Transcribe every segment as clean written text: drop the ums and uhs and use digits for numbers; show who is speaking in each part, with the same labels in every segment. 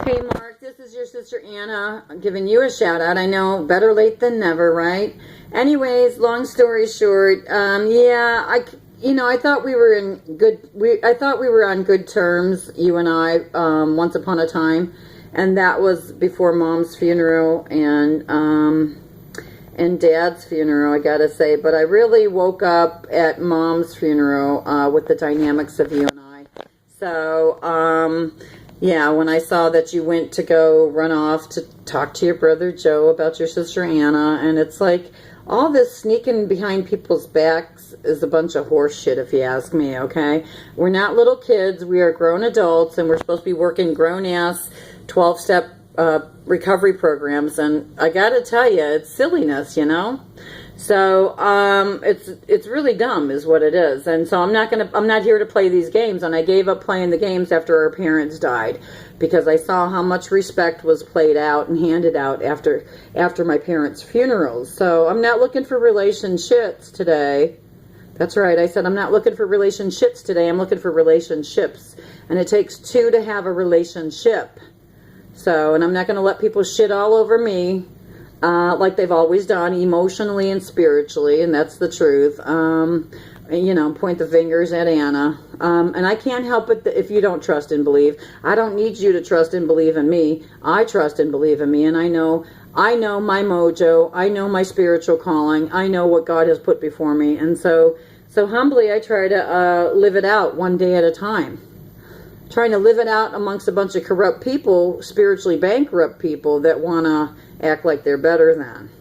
Speaker 1: Hey Mark, this is your sister Anna. I'm giving you a shout out. I know, better late than never, right? Anyways, long story short, yeah, I thought we were I thought we were on good terms, you and I, once upon a time, and that was before Mom's funeral and Dad's funeral, I gotta say. But I really woke up at Mom's funeral with the dynamics of you and I. So, yeah, when I saw that you went to go run off to talk to your brother Joe about your sister Anna, and it's like, all this sneaking behind people's backs is a bunch of horse shit, if you ask me, okay? We're not little kids, we are grown adults, and we're supposed to be working grown-ass 12-step recovery programs, and I gotta tell you, it's silliness, you know? So, it's really dumb is what it is. And so I'm not here to play these games. And I gave up playing the games after our parents died, because I saw how much respect was played out and handed out after my parents' funerals. So I'm not looking for relationships today. That's right. I said I'm not looking for relationships today. I'm looking for relationships. And it takes two to have a relationship. So, and I'm not going to let people shit all over me. Like they've always done, emotionally and spiritually, and that's the truth. You know, point the fingers at Anna. And I can't help it if you don't trust and believe. I don't need you to trust and believe in me. I trust and believe in me, and I know my mojo. I know my spiritual calling. I know what God has put before me, and so humbly I try to live it out one day at a time. Trying to live it out amongst a bunch of corrupt people, spiritually bankrupt people that want to act like they're better than.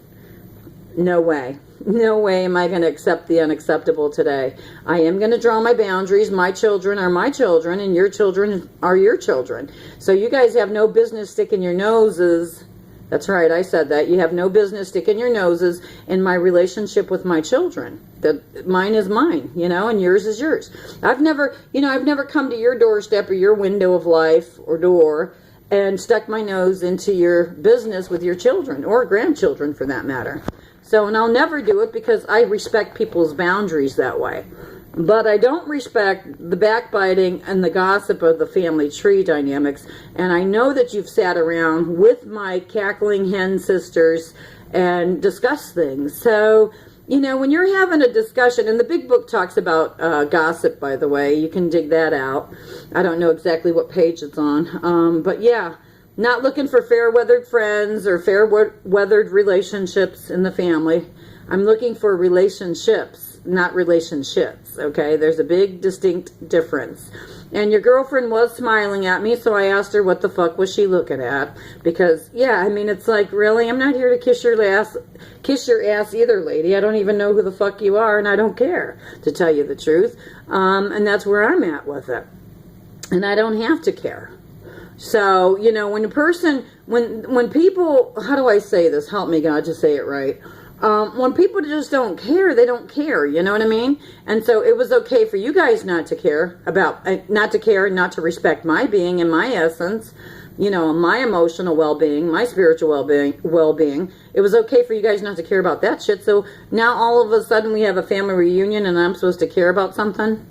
Speaker 1: No way. No way am I going to accept the unacceptable today. I am going to draw my boundaries. My children are my children, and your children are your children. So you guys have no business sticking your noses. That's right, I said that. You have no business sticking your noses in my relationship with my children. That mine is mine, you know, and yours is yours. I've never come to your doorstep or your window of life or door and stuck my nose into your business with your children or grandchildren for that matter. So, and I'll never do it because I respect people's boundaries that way. But I don't respect the backbiting and the gossip of the family tree dynamics. And I know that you've sat around with my cackling hen sisters and discussed things. So, you know, when you're having a discussion, and the big book talks about gossip, by the way, you can dig that out. I don't know exactly what page it's on. But yeah, not looking for fair-weathered friends or fair-weathered relationships in the family. I'm looking for relationships, not relationships, okay? There's a big, distinct difference. And your girlfriend was smiling at me, so I asked her what the fuck was she looking at. Because, yeah, I mean, it's like, really? I'm not here to kiss your ass either, lady. I don't even know who the fuck you are, and I don't care, to tell you the truth. And that's where I'm at with it. And I don't have to care. So, you know, when people, how do I say this? Help me, God, to say it right. When people just don't care, they don't care, you know what I mean? And so it was okay for you guys not to care and not to respect my being and my essence, you know, my emotional well-being, my spiritual well-being. It was okay for you guys not to care about that shit. So now all of a sudden we have a family reunion and I'm supposed to care about something?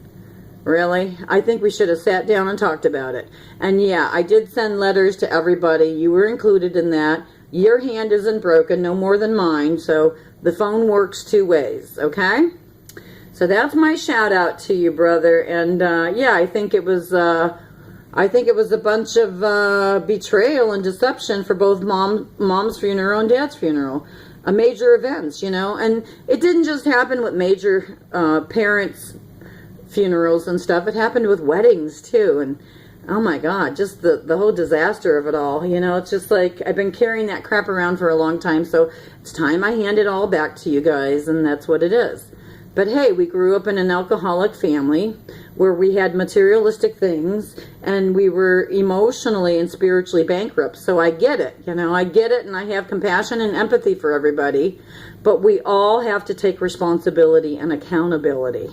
Speaker 1: Really? I think we should have sat down and talked about it. And yeah, I did send letters to everybody. You were included in that. Your hand isn't broken, no more than mine, so the phone works two ways, okay? So that's my shout out to you, brother. And yeah, I think it was a bunch of betrayal and deception for both mom's funeral and dad's funeral. Major events, you know. And it didn't just happen with major parents' funerals and stuff. It happened with weddings too, and oh my God, just the whole disaster of it all. You know, it's just like I've been carrying that crap around for a long time, so it's time I hand it all back to you guys, and that's what it is. But hey, we grew up in an alcoholic family where we had materialistic things and we were emotionally and spiritually bankrupt. So I get it, you know, I get it, and I have compassion and empathy for everybody, but we all have to take responsibility and accountability.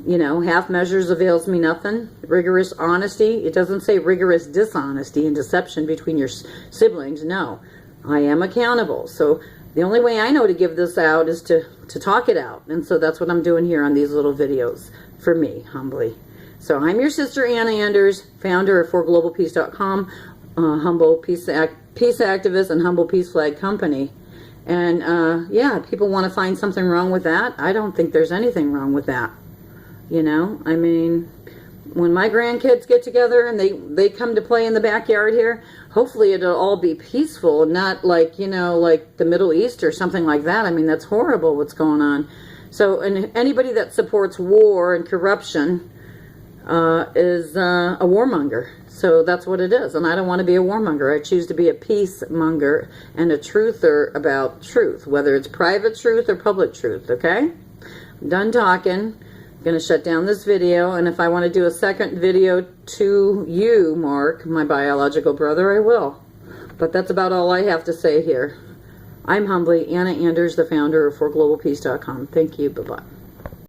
Speaker 1: You know, half measures avails me nothing. Rigorous honesty. It doesn't say rigorous dishonesty and deception between your siblings. No, I am accountable. So the only way I know to give this out is to talk it out. And so that's what I'm doing here on these little videos for me, humbly. So I'm your sister, Anna Anders, founder of forglobalpeace.com. humble peace activist and humble peace flag company. And yeah, people want to find something wrong with that. I don't think there's anything wrong with that. You know, I mean, when my grandkids get together and they come to play in the backyard here, hopefully it'll all be peaceful, not like, you know, like the Middle East or something like that. I mean, that's horrible what's going on. So, and anybody that supports war and corruption is a warmonger. So that's what it is. And I don't want to be a warmonger. I choose to be a peacemonger and a truther about truth, whether it's private truth or public truth, okay? I'm done talking. I'm going to shut down this video. And if I want to do a second video to you, Mark, my biological brother, I will. But that's about all I have to say here. I'm humbly Anna Anders, the founder of ForGlobalPeace.com. Thank you. Bye-bye.